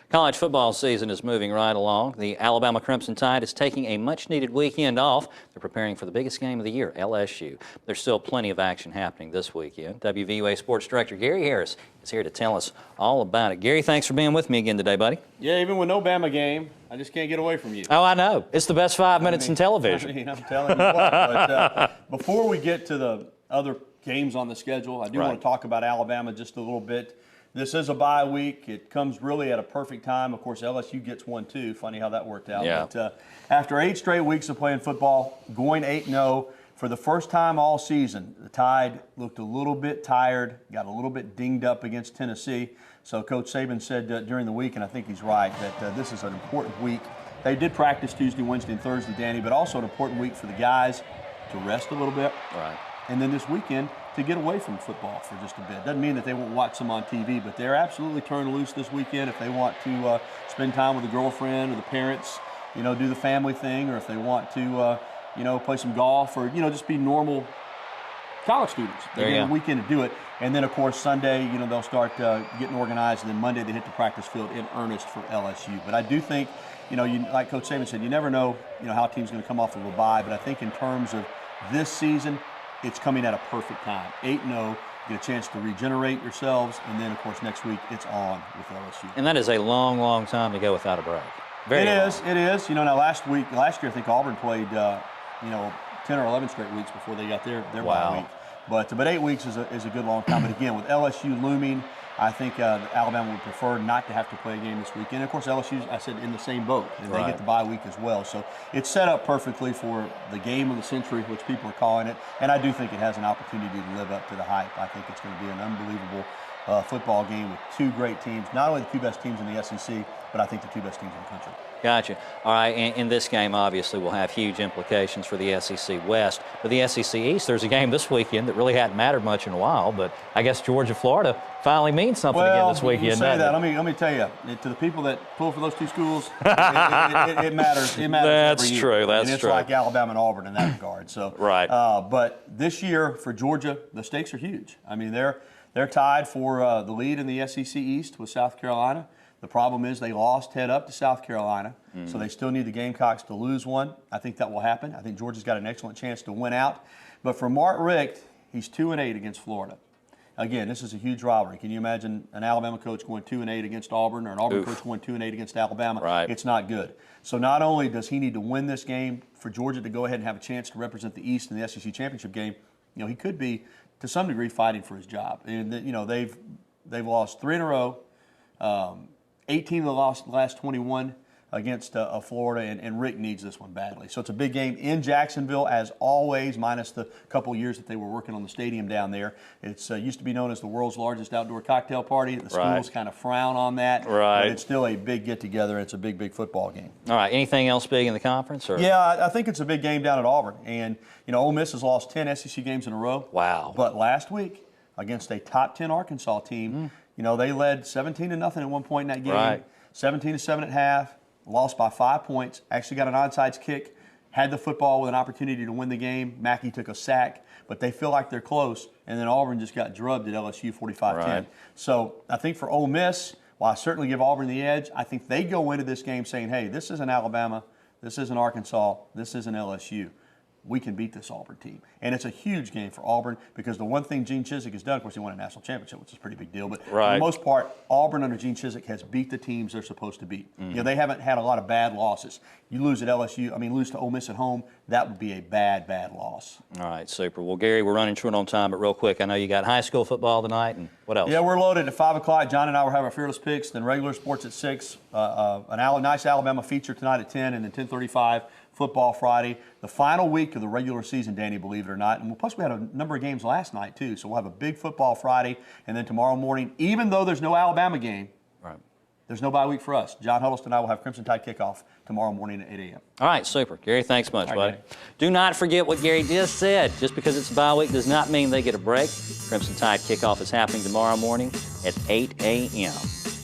College football season is moving right along. The Alabama Crimson Tide is taking a much-needed weekend off. They're preparing for the biggest game of the year, LSU. There's still plenty of action happening this weekend. WVUA Sports Director Gary Harris is here to tell us all about it. Gary, thanks for being with me again today, buddy. Yeah, even with no Bama game, I just can't get away from you. Oh, I know. It's the best 5 minutes in television. I'm telling you what. But before we get to the other games on the schedule, I do want to talk about Alabama just a little bit. This is a bye week. It comes really at a perfect time. Of course, LSU gets one too. Funny how that worked out. Yeah. But after 8 straight weeks of playing football, going 8-0, for the first time all season, the Tide looked a little bit tired, got a little bit dinged up against Tennessee. So Coach Saban said during the week, and I think he's right, that this is an important week. They did practice Tuesday, Wednesday, and Thursday, Danny, but also an important week for the guys to rest a little bit. Right. And then this weekend to get away from football for just a bit. Doesn't mean that they won't watch some on TV, but they're absolutely turned loose this weekend if they want to spend time with the girlfriend or the parents, you know, do the family thing, or if they want to, you know, play some golf or, you know, just be normal college students. They get a weekend to do it. And then, of course, Sunday, you know, they'll start getting organized, and then Monday they hit the practice field in earnest for LSU. But I do think, you know, like Coach Saban said, you never know, you know, how a team's going to come off of a bye. But I think in terms of this season, it's coming at a perfect time. 8-0, get a chance to regenerate yourselves, and then, of course, next week it's on with LSU. And that is a long, long time to go without a break. It is. You know, now last year I think Auburn played, you know, 10 or 11 straight weeks before they got their bye week. But 8 weeks is a good long time. But again, with LSU looming, I think Alabama would prefer not to have to play a game this weekend. Of course, LSU's, I said, in the same boat. And they get the bye week as well. So it's set up perfectly for the game of the century, which people are calling it. And I do think it has an opportunity to live up to the hype. I think it's going to be an unbelievable football game with 2 great teams. Not only the 2 best teams in the SEC, but I think the 2 best teams in the country. Gotcha. All right, in this game, obviously, will have huge implications for the SEC West. For the SEC East, there's a game this weekend that really hadn't mattered much in a while, but I guess Georgia-Florida finally means something again this weekend. You say that. Let me tell you, to the people that pull for those 2 schools, it matters. It matters. That's every year. true. That's and true. It's like Alabama and Auburn in that regard. So, but this year for Georgia, the stakes are huge. I mean, they're tied for the lead in the SEC East with South Carolina. The problem is they lost head up to South Carolina, so they still need the Gamecocks to lose one. I think that will happen. I think Georgia's got an excellent chance to win out. But for Mark Richt, he's 2-8 against Florida. Again, this is a huge rivalry. Can you imagine an Alabama coach going 2-8 against Auburn, or an Auburn coach going 2-8 against Alabama? It's not good. So not only does he need to win this game for Georgia to go ahead and have a chance to represent the East in the SEC championship game, you know, he could be to some degree fighting for his job. And you know, they've lost 3 in a row. 18 of the last 21 against Florida, and Rick needs this one badly. So it's a big game in Jacksonville, as always, minus the couple years that they were working on the stadium down there. It's used to be known as the world's largest outdoor cocktail party. The schools kind of frown on that, but it's still a big get-together. It's a big, big football game. All right, anything else big in the conference? Or? Yeah, I think it's a big game down at Auburn. And, you know, Ole Miss has lost 10 SEC games in a row. Wow. But last week, against a top 10 Arkansas team, you know, they led 17-0 at one point in that game, 17-7 at half, lost by 5 points, actually got an onside kick, had the football with an opportunity to win the game. Mackey took a sack, but they feel like they're close, and then Auburn just got drubbed at LSU 45-10. So I think for Ole Miss, while I certainly give Auburn the edge, I think they go into this game saying, hey, this isn't Alabama, this isn't Arkansas, this isn't LSU. We can beat this Auburn team. And it's a huge game for Auburn, because the one thing Gene Chizik has done, of course, he won a national championship, which is a pretty big deal. But for the most part, Auburn under Gene Chizik has beat the teams they're supposed to beat. You know, they haven't had a lot of bad losses. You lose at LSU, lose to Ole Miss at home, that would be a bad, bad loss. All right, super. Well, Gary, we're running short on time, but real quick, I know you got high school football tonight, and what else? Yeah, we're loaded at 5 o'clock. John and I will have our Fearless Picks, then regular sports at 6, a nice Alabama feature tonight at 10, and then 10:35. Football Friday, the final week of the regular season, Danny, believe it or not. And plus, we had a number of games last night, too. So we'll have a big football Friday. And then tomorrow morning, even though there's no Alabama game, there's no bye week for us. John Huddleston and I will have Crimson Tide kickoff tomorrow morning at 8 a.m. All right, super. Gary, thanks much, buddy. Do not forget what Gary just said. Just because it's a bye week does not mean they get a break. Crimson Tide kickoff is happening tomorrow morning at 8 a.m.